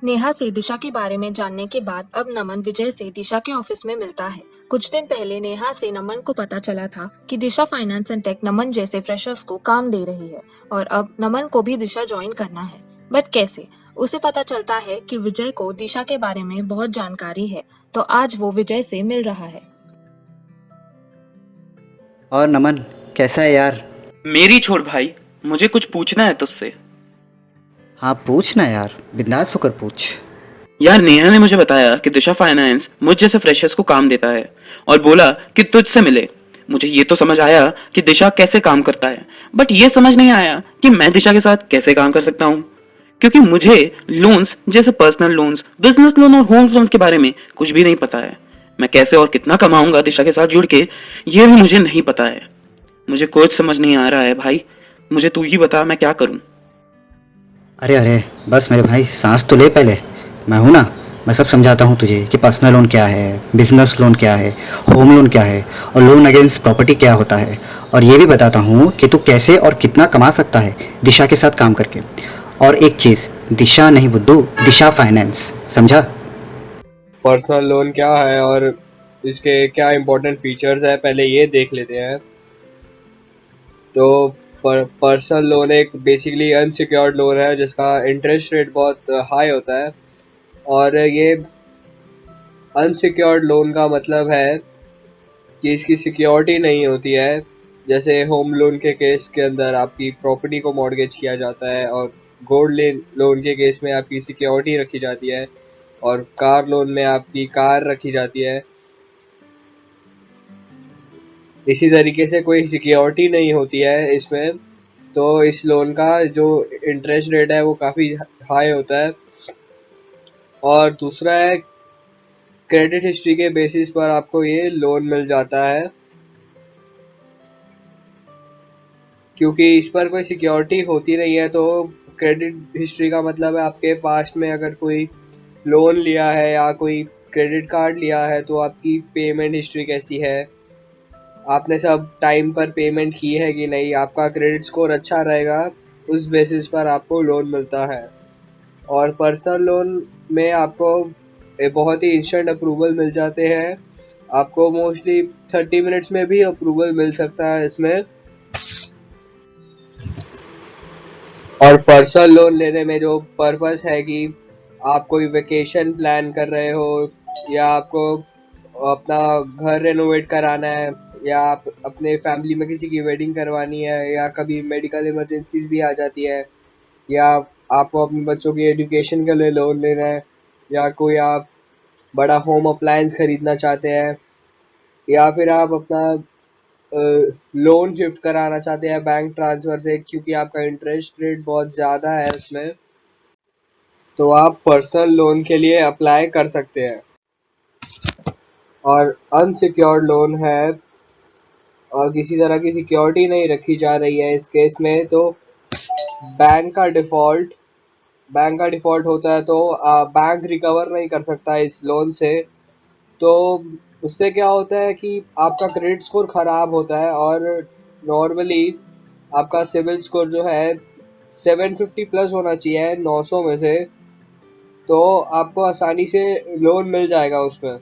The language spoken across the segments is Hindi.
नेहा से दिशा के बारे में जानने के बाद अब नमन विजय से दिशा के ऑफिस में मिलता है। कुछ दिन पहले नेहा से नमन को पता चला था कि दिशा फाइनेंस एंड टेक नमन जैसे फ्रेशर्स को काम दे रही है और अब नमन को भी दिशा ज्वाइन करना है। बट कैसे? उसे पता चलता है कि विजय को दिशा के बारे में बहुत जानकारी है, तो आज वो विजय से मिल रहा है। और नमन, कैसा है यार? मेरी छोड़ भाई, मुझे कुछ पूछना है तुझसे। हाँ पूछ ना यार, बिंदास होकर पूछ। यार नेहा ने मुझे बताया कि दिशा फाइनेंस मुझ जैसे फ्रेशर्स को काम देता है और बोला कि तुझसे मिले। मुझे ये तो समझ आया कि दिशा कैसे काम करता है, बट ये समझ नहीं आया कि मैं दिशा के साथ कैसे काम कर सकता हूँ, क्योंकि मुझे लोन्स जैसे पर्सनल लोन्स, बिजनेस लोन और होम लोन्स के बारे में कुछ भी नहीं पता है। मैं कैसे और कितना कमाऊंगा दिशा के साथ जुड़ के, ये भी मुझे नहीं पता है। मुझे कुछ समझ नहीं आ रहा है भाई, मुझे तू ही बता मैं क्या करूं। अरे अरे, बस मेरे भाई सांस तो ले पहले। मैं हूँ ना, मैं सब समझाता हूँ तुझे कि पर्सनल लोन क्या है, बिजनेस लोन क्या है, होम लोन क्या है और लोन अगेंस्ट प्रॉपर्टी क्या होता है। और ये भी बताता हूँ कि तू कैसे और कितना कमा सकता है दिशा के साथ काम करके। और एक चीज़, दिशा नहीं बुद्धू, दिशा फाइनेंस, समझा? पर्सनल लोन क्या है और इसके क्या इम्पोर्टेंट फीचर्स है, पहले ये देख लेते हैं। तो पर्सनल लोन एक बेसिकली अनसिक्योर्ड लोन है जिसका इंटरेस्ट रेट बहुत हाई होता है। और ये अनसिक्योर्ड लोन का मतलब है कि इसकी सिक्योरिटी नहीं होती है। जैसे होम लोन के केस के अंदर आपकी प्रॉपर्टी को मॉर्गेज किया जाता है और गोल्ड लोन के केस में आपकी सिक्योरिटी रखी जाती है और कार लोन में आपकी कार रखी जाती है। इसी तरीके से कोई सिक्योरिटी नहीं होती है इसमें, तो इस लोन का जो इंटरेस्ट रेट है वो काफ़ी हाई होता है। और दूसरा है, क्रेडिट हिस्ट्री के बेसिस पर आपको ये लोन मिल जाता है, क्योंकि इस पर कोई सिक्योरिटी होती नहीं है। तो क्रेडिट हिस्ट्री का मतलब है आपके पास्ट में अगर कोई लोन लिया है या कोई क्रेडिट कार्ड लिया है तो आपकी पेमेंट हिस्ट्री कैसी है, आपने सब टाइम पर पेमेंट की है कि नहीं, आपका क्रेडिट स्कोर अच्छा रहेगा, उस बेसिस पर आपको लोन मिलता है। और पर्सनल लोन में आपको बहुत ही इंस्टेंट अप्रूवल मिल जाते हैं। आपको मोस्टली 30 मिनट्स में भी अप्रूवल मिल सकता है इसमें। और पर्सनल लोन लेने में जो पर्पस है कि आप कोई वेकेशन प्लान कर रहे हो या आपको अपना घर रेनोवेट कराना है या आप अपने फैमिली में किसी की वेडिंग करवानी है या कभी मेडिकल इमरजेंसीज भी आ जाती है या आपको अपने बच्चों की एजुकेशन के लिए लोन लेना है या कोई आप बड़ा होम अप्लायंस खरीदना चाहते हैं या फिर आप अपना लोन शिफ्ट कराना चाहते हैं बैंक ट्रांसफ़र से, क्योंकि आपका इंटरेस्ट रेट बहुत ज़्यादा है उसमें, तो आप पर्सनल लोन के लिए अप्लाई कर सकते हैं। और अनसिक्योर्ड लोन है और किसी तरह की सिक्योरिटी नहीं रखी जा रही है इस केस में, तो बैंक का डिफ़ॉल्ट बैंक का डिफ़ॉल्ट होता है, तो बैंक रिकवर नहीं कर सकता इस लोन से। तो उससे क्या होता है कि आपका क्रेडिट स्कोर ख़राब होता है और नॉर्मली आपका सिविल स्कोर जो है 750 प्लस होना चाहिए 900 में से, तो आपको आसानी से लोन मिल जाएगा उसमें।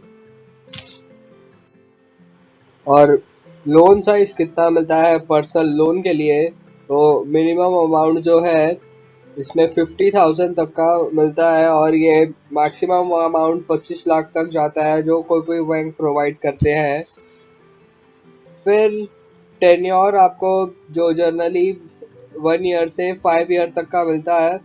और लोन साइज कितना मिलता है पर्सनल लोन के लिए, तो मिनिमम अमाउंट जो है इसमें 50,000 तक का मिलता है और ये मैक्सिमम अमाउंट 25 लाख तक जाता है जो कोई कोई बैंक प्रोवाइड करते हैं। फिर टेन्योर आपको जो जनरली 1 ईयर से 5 ईयर तक का मिलता है।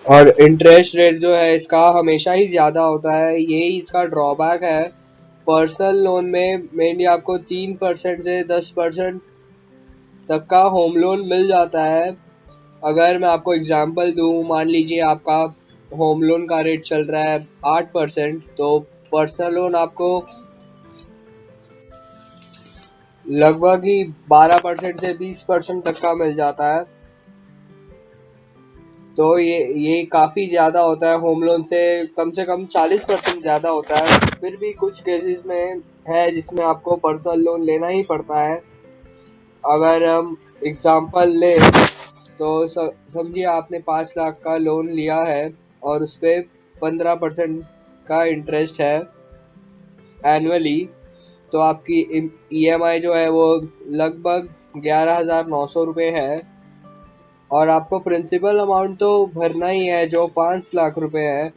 और इंटरेस्ट रेट जो है इसका हमेशा ही ज़्यादा होता है, यही इसका ड्रॉबैक है। पर्सनल लोन में मेनली आपको 3% से 10% तक का होम लोन मिल जाता है। अगर मैं आपको एग्जांपल दूं, मान लीजिए आपका होम लोन का रेट चल रहा है 8%, तो पर्सनल लोन आपको लगभग ही 12% से 20% तक का मिल जाता है। तो ये काफ़ी ज़्यादा होता है, होम लोन से कम 40% ज़्यादा होता है। फिर भी कुछ केसेस में है जिसमें आपको पर्सनल लोन लेना ही पड़ता है। अगर हम एग्जांपल लें तो समझिए आपने 5 लाख का लोन लिया है और उस पे 15% का इंटरेस्ट है एनुअली, तो आपकी ईएमआई जो है वो लगभग 11,900 रुपये है। और आपको प्रिंसिपल अमाउंट तो भरना ही है जो 5 लाख रुपए है,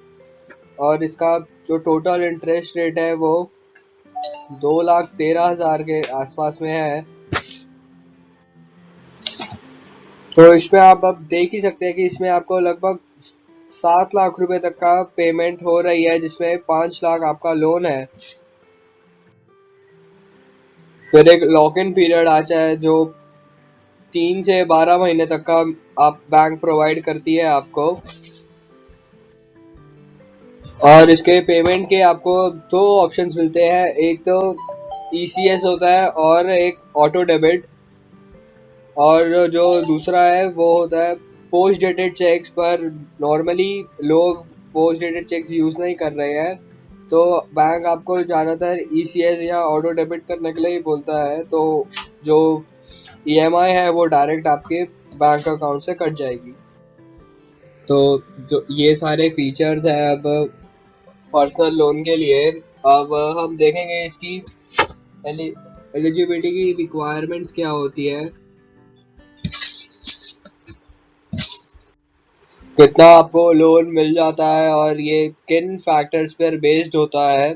और इसका जो टोटल इंटरेस्ट रेट है वो 2,13,000 के आसपास में है। तो इसमें आप अब देख ही सकते हैं कि इसमें आपको लगभग 7 लाख रुपए तक का पेमेंट हो रही है, जिसमें 5 लाख आपका लोन है। फिर एक लॉक इन पीरियड आता है जो 3 से 12 महीने तक का आप बैंक प्रोवाइड करती है आपको। और इसके पेमेंट के आपको 2 ऑप्शंस मिलते हैं, एक तो ईसीएस होता है और एक ऑटो डेबिट, और जो दूसरा है वो होता है पोस्ट डेटेड चेक्स। पर नॉर्मली लोग पोस्ट डेटेड चेक्स यूज नहीं कर रहे हैं, तो बैंक आपको ज़्यादातर ईसीएस या ऑटो डेबिट करने के लिए ही बोलता है। तो जो ईएमआई है वो डायरेक्ट आपके बैंक अकाउंट से कट जाएगी। तो जो ये सारे फीचर्स हैं अब पर्सनल लोन के लिए। अब हम देखेंगे इसकी एलिजिबिलिटी की रिक्वायरमेंट्स क्या होती है, कितना आपको लोन मिल जाता है और ये किन फैक्टर्स पर बेस्ड होता है।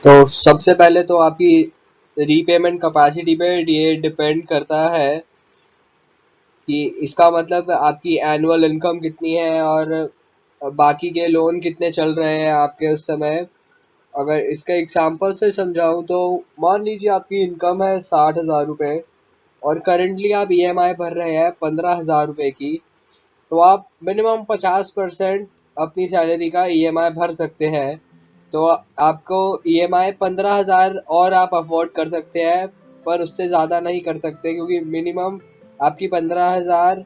तो सबसे पहले तो आपकी रीपेमेंट कैपेसिटी पे ये डिपेंड करता है कि इसका मतलब आपकी एनुअल इनकम कितनी है और बाकी के लोन कितने चल रहे हैं आपके उस समय। अगर इसके एग्जांपल से समझाऊं तो मान लीजिए आपकी इनकम है 60,000 रुपये और करेंटली आप ईएमआई भर रहे हैं 15,000 रुपये की, तो आप मिनिमम 50% अपनी सैलरी का ईएमआई भर सकते हैं। तो आपको ईएमआई 15,000 और आप अफोर्ड कर सकते हैं, पर उससे ज़्यादा नहीं कर सकते, क्योंकि मिनिमम आपकी 15,000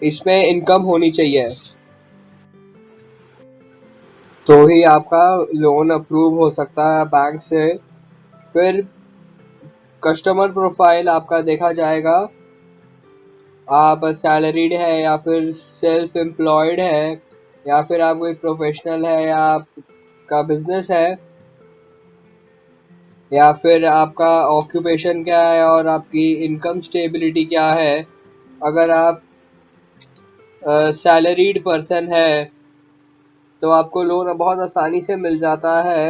इसमें इनकम होनी चाहिए, तो ही आपका लोन अप्रूव हो सकता है बैंक से। फिर कस्टमर प्रोफाइल आपका देखा जाएगा, आप सैलरीड है या फिर सेल्फ एम्प्लॉयड है, या फिर आप कोई प्रोफेशनल है, या आपका बिजनेस है, या फिर आपका ऑक्यूपेशन क्या है और आपकी इनकम स्टेबिलिटी क्या है। अगर आप सैलरीड पर्सन है तो आपको लोन बहुत आसानी से मिल जाता है,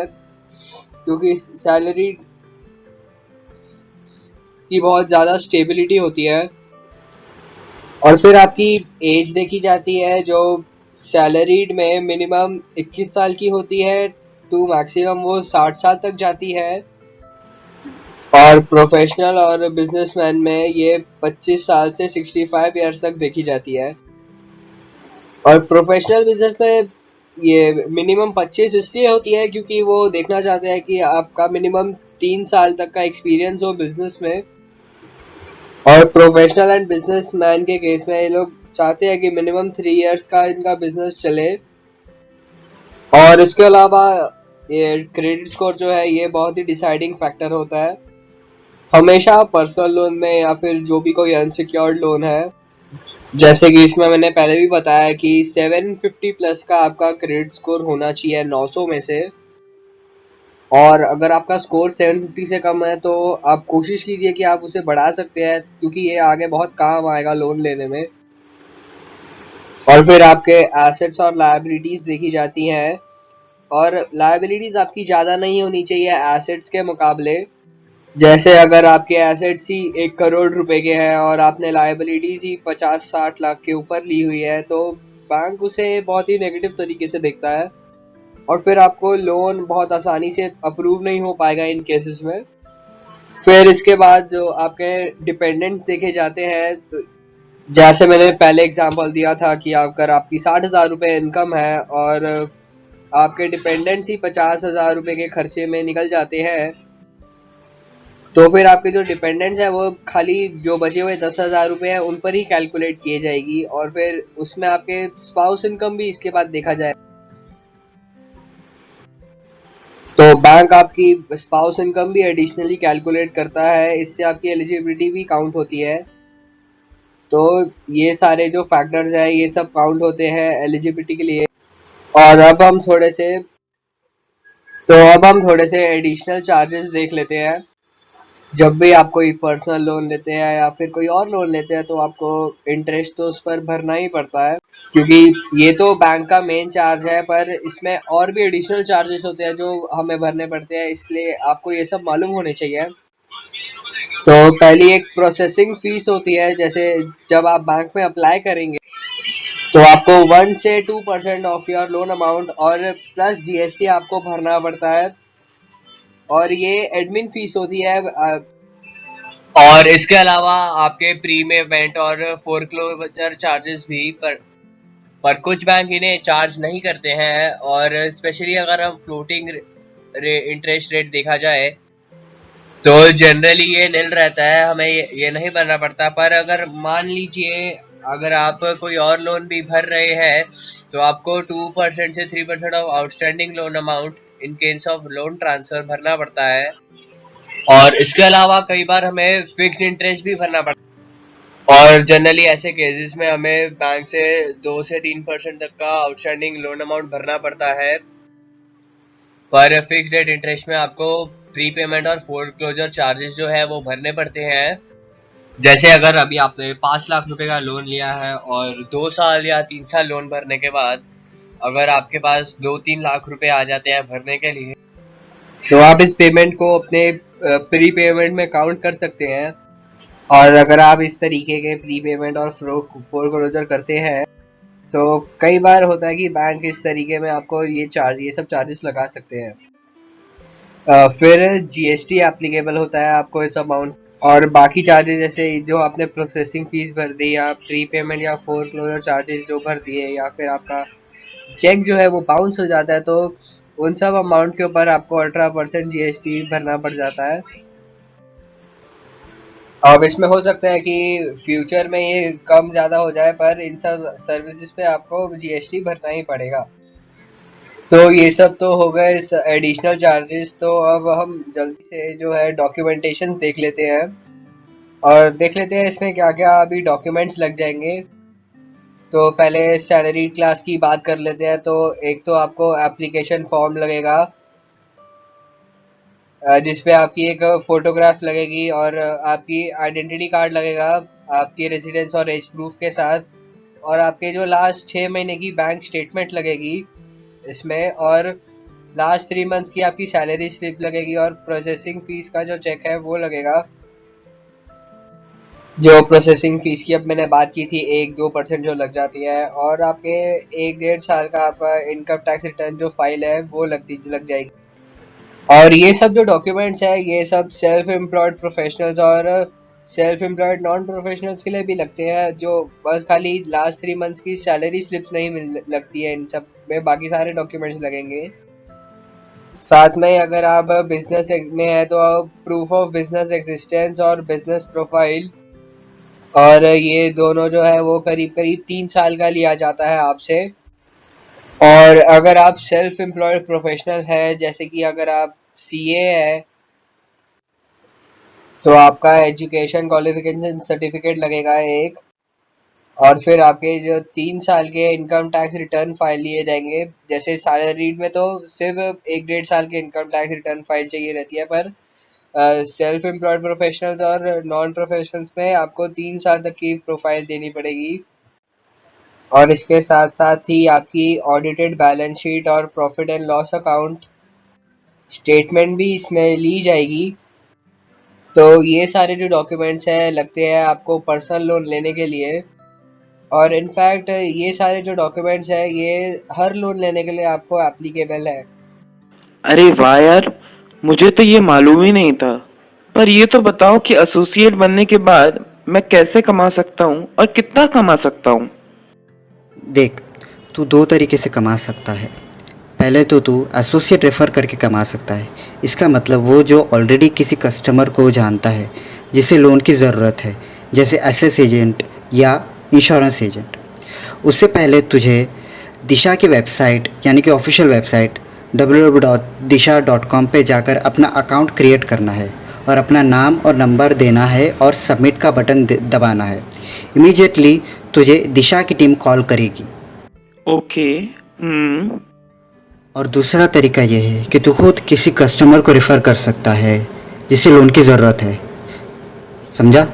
क्योंकि सैलरी की बहुत ज़्यादा स्टेबिलिटी होती है। और फिर आपकी एज देखी जाती है, जो सैलरीड में मिनिमम 21 साल की होती है टू मैक्सिमम वो 60 साल तक जाती है, और प्रोफेशनल और बिजनेसमैन में ये 25 साल से 65 ईयर्स तक देखी जाती है। और प्रोफेशनल बिजनेस में ये मिनिमम 25 इसलिए होती है क्योंकि वो देखना चाहते हैं कि आपका मिनिमम 3 साल तक का एक्सपीरियंस हो बिजनेस में। और प्रोफेशनल एंड बिजनेसमैन के केस में ये लोग चाहते हैं कि मिनिमम 3 इयर्स का इनका बिजनेस चले। और इसके अलावा ये क्रेडिट स्कोर जो है ये बहुत ही डिसाइडिंग फैक्टर होता है हमेशा पर्सनल लोन में, या फिर जो भी कोई अनसिक्योर्ड लोन है। जैसे कि इसमें मैंने पहले भी बताया कि 750 प्लस का आपका क्रेडिट स्कोर होना चाहिए 900 में से। और अगर आपका स्कोर 750 से कम है तो आप कोशिश कीजिए कि आप उसे बढ़ा सकते हैं, क्योंकि ये आगे बहुत काम आएगा लोन लेने में। और फिर आपके एसेट्स और लायबिलिटीज देखी जाती हैं, और लायबिलिटीज आपकी ज़्यादा नहीं होनी चाहिए एसेट्स के मुकाबले। जैसे अगर आपके एसेट्स ही 1 करोड़ रुपए के हैं और आपने लायबिलिटीज ही 50-60 लाख के ऊपर ली हुई है, तो बैंक उसे बहुत ही नेगेटिव तरीके से देखता है, और फिर आपको लोन बहुत आसानी से अप्रूव नहीं हो पाएगा इन केसेस में। फिर इसके बाद जो आपके डिपेंडेंट्स देखे जाते हैं, तो जैसे मैंने पहले एग्जांपल दिया था कि अगर आपकी 60,000 रुपये इनकम है और आपके डिपेंडेंट्स ही 50,000 रुपये के खर्चे में निकल जाते हैं, तो फिर आपके जो डिपेंडेंट्स हैं वो खाली जो बचे हुए 10,000 रुपये हैं उन पर ही कैलकुलेट किए जाएगी, और फिर उसमें आपके स्पाउस इनकम भी इसके बाद देखा जाए। तो बैंक आपकी स्पाउस इनकम भी एडिशनली कैलकुलेट करता है, इससे आपकी एलिजिबिलिटी भी काउंट होती है। तो ये सारे जो फैक्टर्स हैं ये सब काउंट होते हैं एलिजिबिलिटी के लिए। और अब हम थोड़े से एडिशनल चार्जेस देख लेते हैं। जब भी आप कोई पर्सनल लोन लेते हैं या फिर कोई और लोन लेते हैं तो आपको इंटरेस्ट तो उस पर भरना ही पड़ता है, क्योंकि ये तो बैंक का मेन चार्ज है, पर इसमें और भी एडिशनल चार्जेस होते हैं जो हमें भरने पड़ते हैं, इसलिए आपको ये सब मालूम होने चाहिए। तो पहली एक प्रोसेसिंग फीस होती है। जैसे जब आप बैंक में अप्लाई करेंगे तो आपको 1 से 2% ऑफ योर लोन अमाउंट और प्लस जीएसटी आपको भरना पड़ता है, और ये एडमिन फीस होती है। और इसके अलावा आपके प्रीपेमेंट और फोरक्लोजर चार्जेस भी, पर कुछ बैंक इन्हें चार्ज नहीं करते हैं। और स्पेशली अगर हम फ्लोटिंग इंटरेस्ट रेट देखा जाए तो जनरली ये नील रहता है, हमें ये नहीं भरना पड़ता। पर अगर मान लीजिए अगर आप कोई और लोन भी भर रहे हैं तो आपको 2% से 3% of outstanding loan amount in case of loan transfer भरना पड़ता है। और इसके अलावा कई बार हमें फिक्स्ड इंटरेस्ट भी भरना पड़ता है, और जनरली ऐसे केसेस में हमें बैंक से 2 से 3% तक का आउटस्टैंडिंग लोन अमाउंट भरना पड़ता है। पर फिक्स्ड रेट इंटरेस्ट में आपको प्रीपेमेंट और फोरक्लोजर चार्जेस जो है वो भरने पड़ते हैं। जैसे अगर अभी आपने 5 लाख रुपए का लोन लिया है और 2 साल या 3 साल लोन भरने के बाद अगर आपके पास 2-3 लाख रुपए आ जाते हैं भरने के लिए, तो आप इस पेमेंट को अपने प्री पेमेंट में काउंट कर सकते हैं। और अगर आप इस तरीके के प्री पेमेंट और फोरक्लोजर करते हैं तो कई बार होता है कि बैंक इस तरीके में आपको ये सब चार्जेस लगा सकते हैं। फिर जीएसटी एप्लीकेबल होता है आपको इस अमाउंट, और बाकी चार्जेस जैसे जो आपने प्रोसेसिंग फीस भर दी या प्री पेमेंट या फोरक्लोजर चार्जेस जो भर दिए, या फिर आपका चेक जो है वो बाउंस हो जाता है, तो उन सब अमाउंट के ऊपर आपको 18% जीएसटी भरना पड़ जाता है। अब इसमें हो सकता है कि फ्यूचर में ये कम ज़्यादा हो जाए, पर इन सब सर्विसेज पे आपको जीएसटी भरना ही पड़ेगा। तो ये सब तो हो गए एडिशनल चार्जेस। तो अब हम जल्दी से जो है डॉक्यूमेंटेशन देख लेते हैं, और देख लेते हैं इसमें क्या क्या अभी डॉक्यूमेंट्स लग जाएंगे। तो पहले सैलरी क्लास की बात कर लेते हैं। तो एक तो आपको एप्लीकेशन फॉर्म लगेगा जिसपे आपकी एक फोटोग्राफ लगेगी और आपकी आइडेंटिटी कार्ड लगेगा आपकी रेजिडेंस और एज प्रूफ के साथ, और आपके जो लास्ट 6 महीने की बैंक स्टेटमेंट लगेगी इसमें, और लास्ट 3 मंथ्स की आपकी सैलरी स्लिप लगेगी, और प्रोसेसिंग फीस का जो चेक है वो लगेगा। जो प्रोसेसिंग फीस की अब मैंने बात की थी 1-2% जो लग जाती है, और आपके 1-1.5 साल का आपका इनकम टैक्स रिटर्न जो फाइल है वो लग जाएगी। और ये सब जो डॉक्यूमेंट्स है ये सब सेल्फ एम्प्लॉयड प्रोफेशनल्स और सेल्फ एम्प्लॉयड नॉन प्रोफेशनल्स के लिए भी लगते हैं, जो बस खाली लास्ट 3 मंथ्स की सैलरी स्लिप्स नहीं लगती है, इन सब में बाकी सारे डॉक्यूमेंट्स लगेंगे। साथ में अगर आप बिजनेस में है तो प्रूफ ऑफ बिजनेस एग्जिस्टेंस और बिजनेस प्रोफाइल, और ये दोनों जो है वो करीब करीब 3 साल का लिया जाता है आपसे। और अगर आप सेल्फ एम्प्लॉयड प्रोफेशनल है, जैसे कि अगर आप सीए है तो आपका एजुकेशन क्वालिफिकेशन सर्टिफिकेट लगेगा एक, और फिर आपके जो 3 साल के इनकम टैक्स रिटर्न फाइल लिए जाएंगे। जैसे सैलरीड में तो सिर्फ 1-1.5 साल के इनकम टैक्स रिटर्न फाइल चाहिए रहती है, पर सेल्फ एम्प्लॉयड प्रोफेशनल्स और नॉन प्रोफेशनल्स में आपको 3 साल तक की प्रोफाइल देनी पड़ेगी। और इसके साथ साथ ही आपकी ऑडिटेड बैलेंस शीट और profit and loss account statement भी इसमें ली जाएगी। तो ये सारे जो डॉक्यूमेंट्स हैं लगते हैं आपको पर्सनल लोन लेने के लिए, और इनफैक्ट ये सारे जो डॉक्यूमेंट्स हैं ये हर लोन लेने के लिए आपको एप्लीकेबल है। अरे वाह यार, मुझे तो ये मालूम ही नहीं था। पर ये तो बताओ कि एसोसिएट बनने के बाद मैं कैसे कमा सकता हूँ और कितना कमा सकता हूँ? देख, तू 2 तरीके से कमा सकता है। पहले तो तू एसोसिएट रेफ़र करके कमा सकता है। इसका मतलब वो जो ऑलरेडी किसी कस्टमर को जानता है जिसे लोन की ज़रूरत है, जैसे एसएस एजेंट या इंश्योरेंस एजेंट। उससे पहले तुझे दिशा की वेबसाइट यानी कि ऑफिशियल वेबसाइट www.disha.com पे जाकर अपना अकाउंट क्रिएट करना है और अपना नाम और नंबर देना है और सबमिट का बटन दबाना है। इमीडिएटली तुझे दिशा की टीम कॉल करेगी। ओके। और दूसरा तरीका ये है कि तू खुद किसी कस्टमर को रेफ़र कर सकता है जिसे लोन की ज़रूरत है, समझा?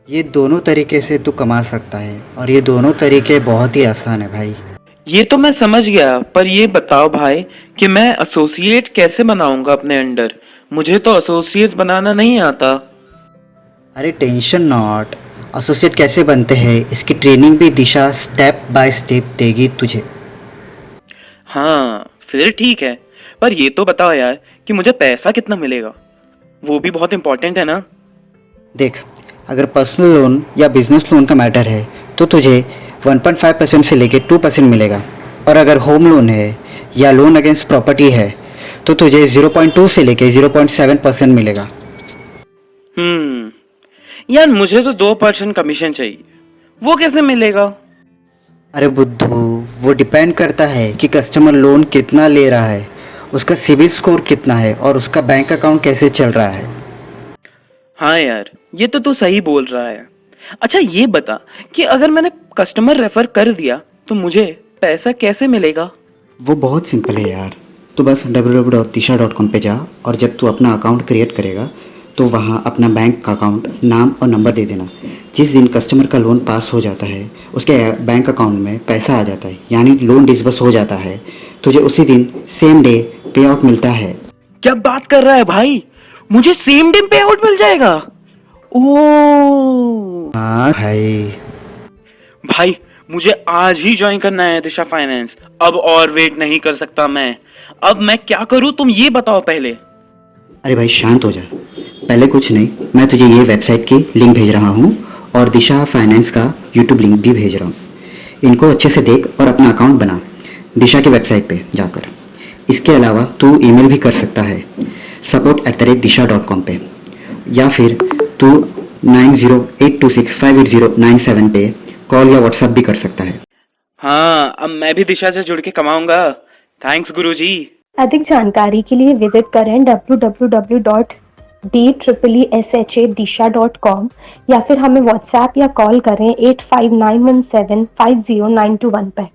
ये दोनों तरीके से तू कमा सकता है और ये दोनों तरीके बहुत ही आसान है भाई। ये तो मैं समझ गया, पर ये बताओ भाई कि मैं एसोसिएट कैसे बनाऊंगा अपने अंडर? मुझे तो एसोसिएट्स बनाना नहीं आता। अरे टेंशन नॉट, एसोसिएट कैसे बनते हैं इसकी ट्रेनिंग भी दिशा स्टेप बाय स्टेप देगी तुझे। हाँ, फिर ठीक है, पर ये तो बताओ यार कि मुझे पैसा कितना मिलेगा? वो भी बहुत इंपॉर्टेंट है ना। देख, अगर पर्सनल लोन या बिजनेस लोन का मैटर है तो तुझे 1.5% से लेके 2% मिलेगा, और अगर होम लोन है या लोन अगेंस्ट प्रॉपर्टी है तो तुझे 0.2 से लेके 0.7% मिलेगा। यार मुझे तो 2% कमीशन चाहिए, वो कैसे मिलेगा? अरे बुद्धू, वो डिपेंड करता है कि कस्टमर लोन कितना ले रहा है, उसका सिबिल स्कोर कितना है और उसका बैंक अकाउंट कैसे चल रहा है। हाँ यार, ये तो तू सही बोल रहा है। अच्छा ये बता कि अगर मैंने कस्टमर रेफर कर दिया तो मुझे पैसा कैसे मिलेगा? वो बहुत सिंपल है यार, तो बस www.tisha.com पे जा और जब तू अपना अकाउंट क्रिएट करेगा तो वहाँ अपना बैंक का अकाउंट, नाम और नंबर दे देना। जिस दिन कस्टमर का लोन पास हो जाता है उसके बैंक अकाउंट में पैसा आ जाता है, यानी लोन डिसबर्स हो जाता है, तुझे उसी दिन सेम डे पे आउट मिलता है। क्या बात कर रहा है भाई, मुझे सेम डे पे आउट मिल जाएगा? ओह हाँ भाई। भाई, मुझे आज ही ज्वाइन करना है दिशा फाइनेंस। अब और वेट नहीं कर सकता मैं। अब मैं क्या करूं, तुम ये बताओ पहले। अरे भाई शांत हो जा, पहले कुछ नहीं, मैं तुझे ये वेबसाइट की लिंक भेज रहा हूँ और दिशा फाइनेंस का यूट्यूब लिंक भी भेज रहा हूँ। इनको अच्छे से देख और अपना अकाउंट बना दिशा की वेबसाइट पे जाकर। इसके अलावा तू ईमेल भी कर सकता है support@disha.com पे, या फिर तू 9082658097 पे कॉल या व्हाट्सएप भी कर सकता है। हाँ, अब मैं भी दिशा से जुड़ के कमाऊंगा। थैंक्स गुरुजी। अधिक जानकारी के लिए विजिट करें www.DEESHADisha.com या फिर हमें व्हाट्सएप या कॉल करें 8591750921 पर।